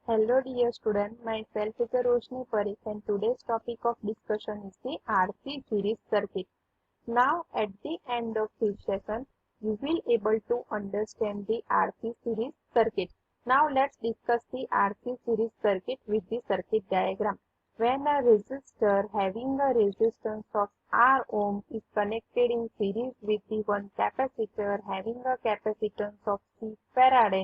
Hello dear student, myself is Roshni Parikh and today's topic of discussion is the RC series circuit. Now at the end of this session, you will able to understand the RC series circuit. Now let's discuss the RC series circuit with the circuit diagram. When a resistor having a resistance of R ohm is connected in series with the one capacitor having a capacitance of C farad,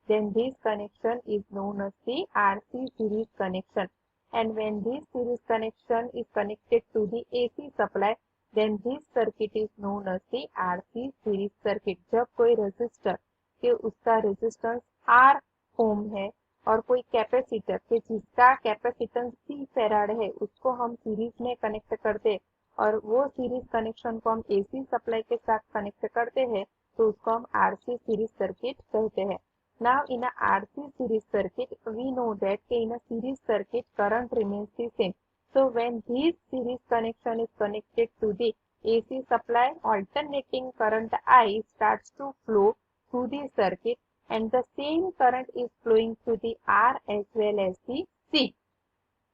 then this connection is known as the RC series connection. And when this series connection is connected to the AC supply, then this circuit is known as the RC series circuit. जब कोई resistor के उसका resistance R ओम है और कोई capacitor के जिसका capacitance C farad है उसको हम सीरीज में कनेक्ट करते और वो सीरीज कनेक्शन को हम AC सप्लाई के साथ कनेक्ट करते हैं तो उसको हम RC सीरीज सर्किट कहते हैं. Now in a RC series circuit, we know that in a series circuit current remains the same. So when this series connection is connected to the AC supply, alternating current I starts to flow through the circuit and the same current is flowing through the R as well as the C.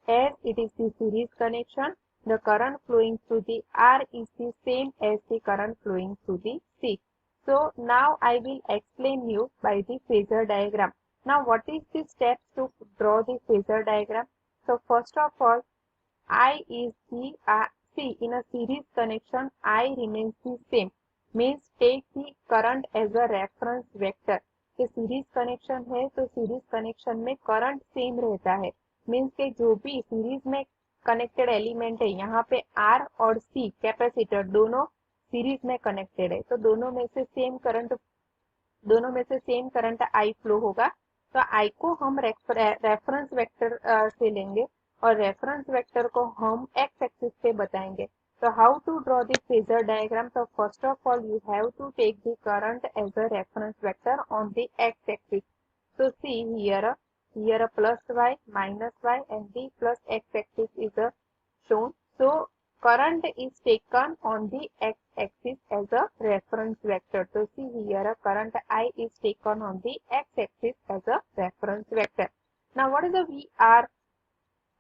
As it is the series connection, the current flowing through the R is the same as the current flowing through the C. So now I will explain you by the phasor diagram. Now what is the steps to draw the phasor diagram? So first of all, I is the see in a series connection I remains the same. Means take the current as a reference vector. कि series connection है तो series connection में current same रहता है. Means के जो भी series में कनेक्टेड एलिमेंट है यहाँ पे आर और सी कैपेसिटर दोनों सीरीज में कनेक्टेड है तो दोनों में से सेम करंट आई फ्लो होगा. तो आई को हम रेफरेंस वेक्टर से लेंगे और रेफरेंस वेक्टर को हम एक्स एक्सिस पे बताएंगे. So how to draw the phasor diagram? So first of all you have to take the current as a reference vector on the x-axis. So see here a plus y, minus y and the plus x-axis is shown. So current is taken on the x-axis as a reference vector. So see here a current I is taken on the x-axis as a reference vector. Now what is the VR?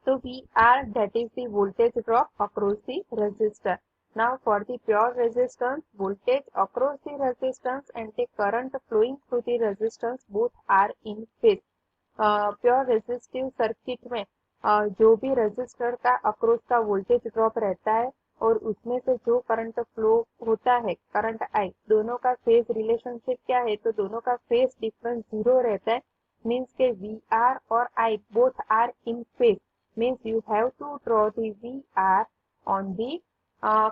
So VR, that is the voltage drop across the resistor. Now for the pure resistance, voltage across the resistance and the current flowing through the resistance both are in phase. Pure resistive circuit में जो भी resistor का across का voltage drop रहता है और उसमें से जो करंट फ्लो होता है करंट आई दोनों का फेज रिलेशनशिप क्या है तो दोनों का फेज डिफरेंस 0 रहता है. मीन्स के वी आर और I both are in phase. means you have to draw the VR on the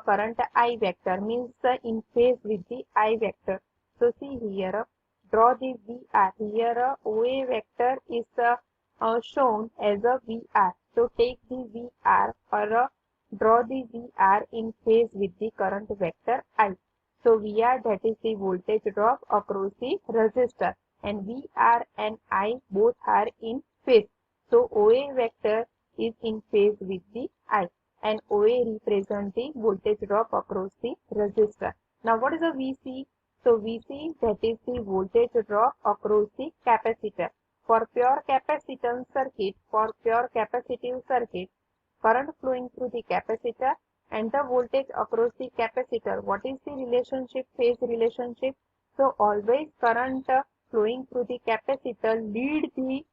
current I vector means in phase with the I vector. So see here draw the VR. Here OA vector is shown as a VR. So take the VR or draw the VR in phase with the current vector I. So VR, that is the voltage drop across the resistor and VR and I both are in phase. So OA vector is in phase with the I and OA represent the voltage drop across the resistor. Now what is a VC? So VC, that is the voltage drop across the capacitor. For pure capacitance circuit, for pure capacitive circuit, current flowing through the capacitor and the voltage across the capacitor. What is the relationship, phase relationship? So always current flowing through the capacitor lead the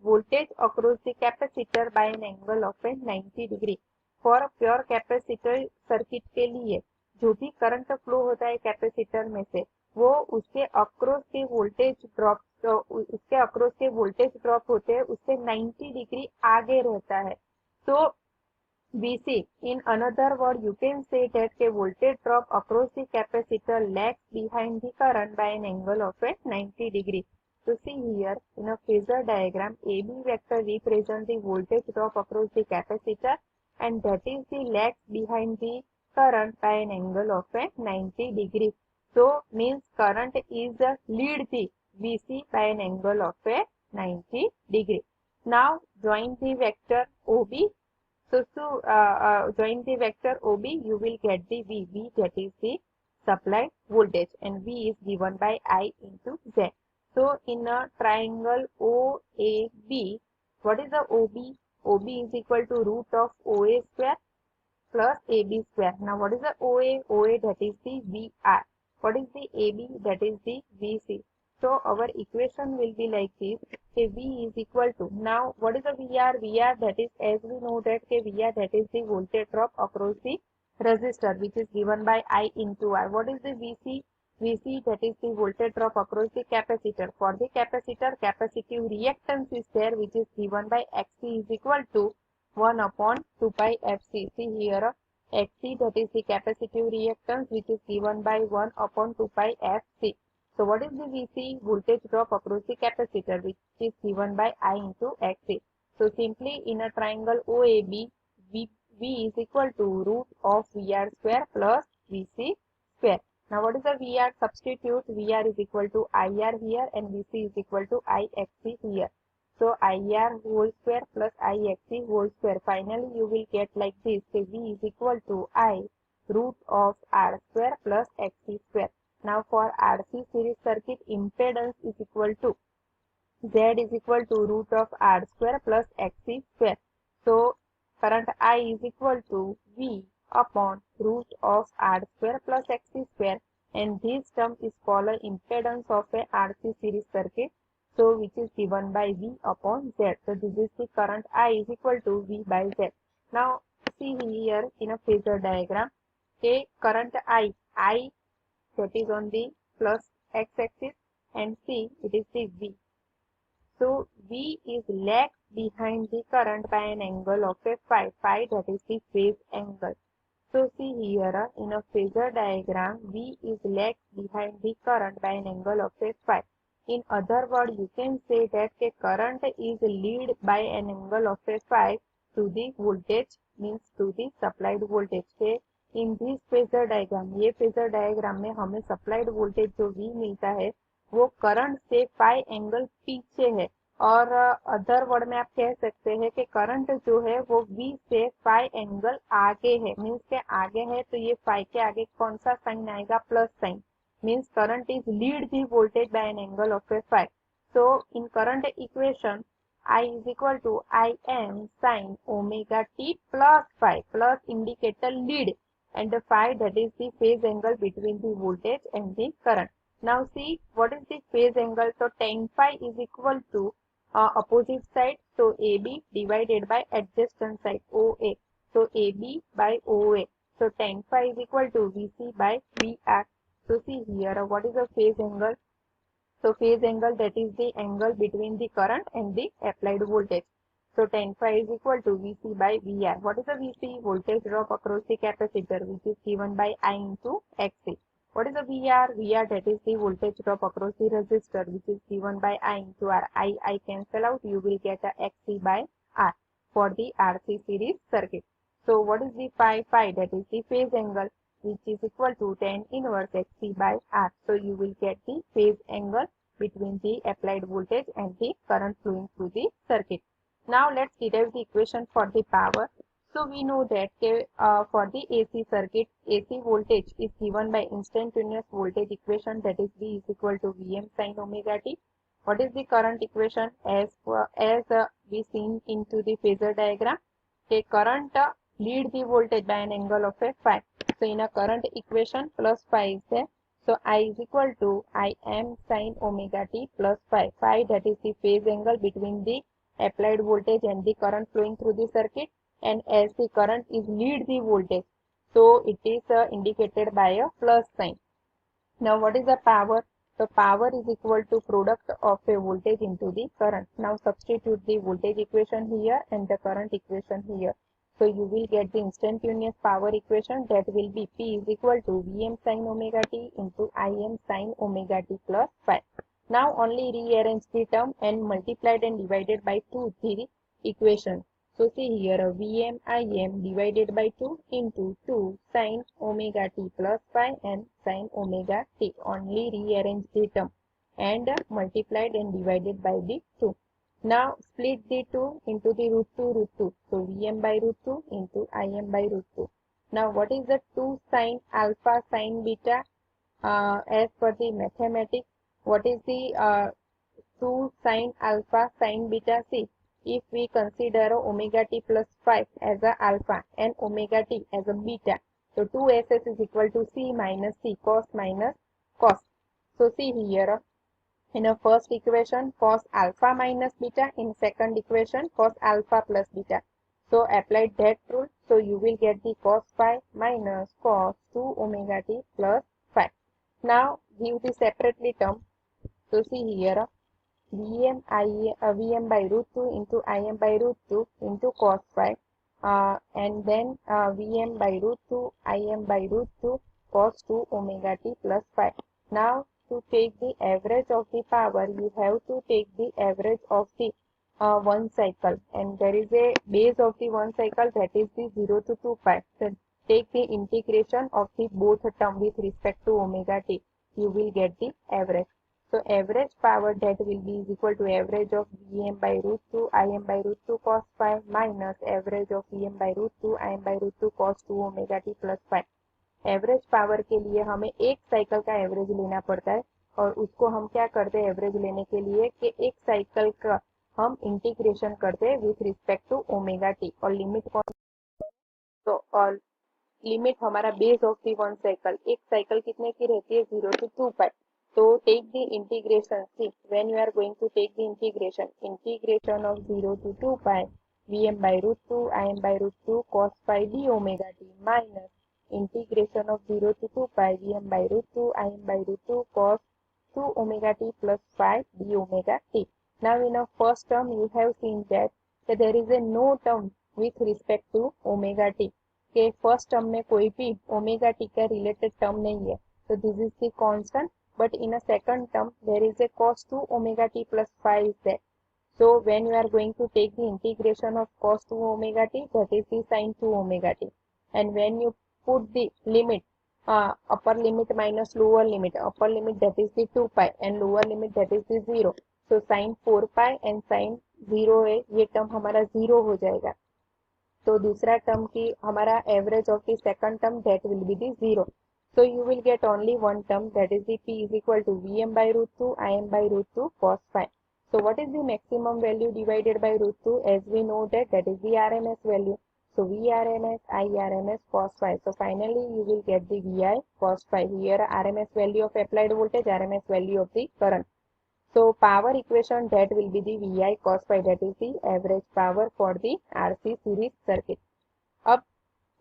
voltage across the capacitor by an angle of 90 degree. For pure capacitor circuit के लिए जो भी current flow होता है capacitor में से वो उसके अक्रॉस के वोल्टेज ड्रॉप होते हैं उससे 90 डिग्री आगे रहता है. तो VC, in another word you can say that the voltage drop across the capacitor lags behind the current by an angle of 90 degree. So see here in a phasor diagram AB vector represents the voltage drop across the capacitor and that is the lags behind the current by an angle of 90 degree. So means current is lead the VC by an angle of 90 degree. Now join the vector OB. So to join the vector OB you will get the VB, that is the supply voltage and V is given by I into Z. So in a triangle OAB, What is the OB? OB is equal to root of OA square plus AB square. Now what is the OA? OA, that is the VR. What is the AB? That is the VC. So our equation will be like this. Okay, V is equal to, now what is the VR? VR, that is, as we know that VR, that is the voltage drop across the resistor, which is given by I into R. What is the VC? VC, that is the voltage drop across the capacitor. For the capacitor, capacitive reactance is there, which is given by XC is equal to 1 upon 2 pi FC. See here, Xc, that is the capacitive reactance, which is given by 1 upon 2 pi FC. So what is the VC? Voltage drop across the capacitor, which is given by I into Xc. So simply in a triangle OAB, V is equal to root of VR square plus VC square. Now what is the VR? Substitute. VR is equal to IR here and VC is equal to IXC here. So IR whole square plus IXC whole square. Finally you will get like this. So V is equal to I root of R square plus XC square. Now for RC series circuit, impedance is equal to Z is equal to root of R square plus XC square. So current I is equal to V upon root of R square plus XC square, and this term is called impedance of a RC series circuit, so which is given by V upon Z. So this is the current I is equal to V by Z. Now see here in a phasor diagram, okay, current I that is on the plus X axis and C it is the V. So V is lagged behind the current by an angle of a phi, that is the phase angle. So see here in a phasor diagram, V is lagged behind the current by an angle of a phi. In other words, you can say that the current is lead by an angle of a phi to the voltage, means to the supplied voltage. Okay? In this phasor diagram, ये phasor diagram में हमें supplied voltage जो V मिलता है वो current से phi angle पीछे है, और अदर वर्ड में आप कह सकते हैं कि करंट जो है वो V से फाई एंगल आगे है, मीन्स के आगे है, तो ये फाई के आगे कौन सा साइन आएगा? Plus sign, means current is lead the voltage by an angle of a phi. So in current equation I is equal to Im sin omega t plus phi, plus indicator lead, and the phi, that is the phase angle between the voltage and the current. Now see what is the phase angle. So tan phi is equal to opposite side, so AB divided by adjacent side OA. So AB by OA. So tan phi is equal to VC by VR. So see here what is the phase angle. So phase angle, that is the angle between the current and the applied voltage. So tan phi is equal to VC by VR. What is the VC? Voltage drop across the capacitor, which is given by I into XC. What is the VR? VR, that is the voltage drop across the resistor, which is given by I into R. I cancel out, you will get a XC by R for the RC series circuit. So what is the phi? Phi, that is the phase angle, which is equal to tan inverse XC by R. So you will get the phase angle between the applied voltage and the current flowing through the circuit. Now let's derive the equation for the power. So we know that for the AC circuit, AC voltage is given by instantaneous voltage equation, that is V is equal to Vm sin omega t. What is the current equation? As we seen into the phasor diagram, a current lead the voltage by an angle of a phi. So in a current equation, plus phi is there. So I is equal to Im sin omega t plus phi. Phi, that is the phase angle between the applied voltage and the current flowing through the circuit, and as the current is lead the voltage, so it is indicated by a plus sign. Now what is the power? The power is equal to product of a voltage into the current. Now substitute the voltage equation here and the current equation here. So you will get the instantaneous power equation, that will be P is equal to Vm sin omega t into Im sin omega t plus phi. Now only rearrange the term and multiplied and divided by 2 the equation. So see here, Vm Im divided by 2 into 2 sin omega t plus phi and sin omega t. Only rearrange the term and multiplied and divided by the 2. Now split the 2 into the root 2. So Vm by root 2 into Im by root 2. Now what is the 2 sin alpha sin beta? As per the mathematics, what is the 2 sin alpha sin beta? See, if we consider omega t plus 5 as a alpha and omega t as a beta, so 2ss is equal to c minus c cos minus cos. So see here, in a first equation cos alpha minus beta, in second equation cos alpha plus beta. So apply that rule, so you will get the cos phi minus cos 2 omega t plus 5. Now give the separately term. So see here, Vm by root 2 into Im by root 2 into cos phi, and then Vm by root 2 Im by root 2 cos 2 omega t plus 5. Now to take the average of the power, you have to take the average of the one cycle, and there is a base of the one cycle, that is the 0 to 2 pi. So take the integration of the both term with respect to omega t, you will get the average. So average power that will be is equal to average of Vm by root 2 Im by root 2 cos phi minus average of Vm by root 2 Im by root 2 cos 2 omega t plus 5. Average power के लिए हमें एक cycle का average लेना पड़ता है, और उसको हम क्या करते हैं एवरेज लेने के लिए कि एक साइकिल का हम इंटीग्रेशन करते हैं with respect to omega t, और लिमिट कौन, तो और लिमिट हमारा base of the one cycle, एक साइकिल कितने की रहती है 0 to 2 पाई. तो take the integration, see when you are going to take the integration of 0 to 2 pi Vm by root 2 Im by root 2 cos phi d omega t minus integration of 0 to 2 pi Vm by root 2 Im by root 2 cos 2 omega t plus 5 d omega t. Now in a first term you have seen that there is a no term with respect to omega t, के first term में कोई भी omega t का related term नहीं है, तो this is the constant, but in a second term there is a cos 2 omega t plus 5 is there. So when you are going to take the integration of cos 2 omega t, that is the sin 2 omega t, and when you put the limit, upper limit minus lower limit, upper limit that is the 2 pi and lower limit that is the 0, so sin 4 pi and sin 0 है, ये term हमारा 0 हो जाएगा, तो दूसरा term की हमारा average of the second term that will be the 0. So you will get only one term, that is the p is equal to Vm by root 2 Im by root 2 cos phi. So what is the maximum value divided by root 2? As we know that is the RMS value. So VRMS, IRMS cos phi. So finally you will get the VI cos phi. Here RMS value of applied voltage, RMS value of the current. So power equation that will be the VI cos phi, that is the average power for the RC series circuit. अब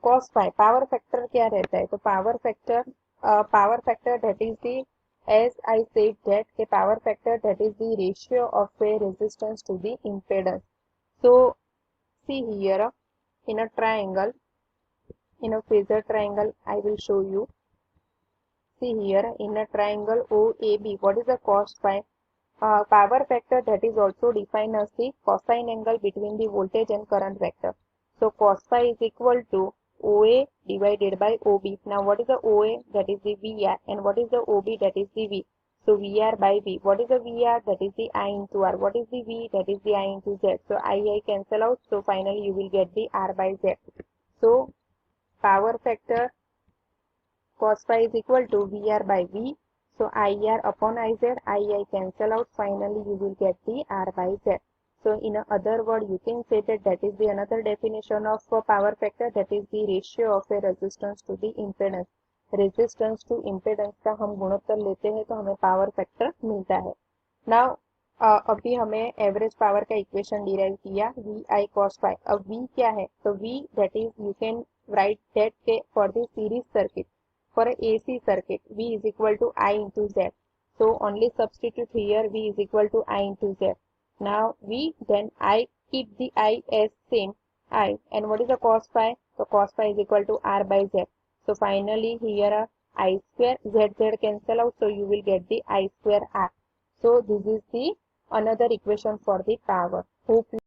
cos phi power factor क्या रहता है, तो power factor that is the, as I said that the power factor that is the ratio of a resistance to the impedance. So see here, in a triangle, in a phasor triangle, I will show you. See here, in a triangle OAB, what is the cos phi? Power factor that is also defined as the cosine angle between the voltage and current vector. So cos phi is equal to OA divided by OB. Now what is the OA? That is the VR, and what is the OB? That is the V. So VR by V. What is the VR? That is the I into R. What is the V? That is the I into Z. So I cancel out. So finally you will get the R by Z. So power factor cos phi is equal to VR by V. So IR upon IZ, I cancel out. Finally you will get the R by Z. So in other word, you can say that is the another definition of power factor, that is the ratio of a resistance to the impedance. Resistance to impedance का हम गुणोत्तर लेते हैं तो हमें power factor मिलता है. Now अभी हमें एवरेज पावर का इक्वेशन डिराइव किया वी आई कॉस फाई. अब वी क्या है, तो V that is you can write that के for the series circuit, for AC circuit V is equal to I into Z. So only substitute here V is equal to I into Z. Now V, then I keep the I as same I, and what is the cos phi? So cos phi is equal to R by Z. So finally here I square Z cancel out, so you will get the I square R. So this is the another equation for the power. Hope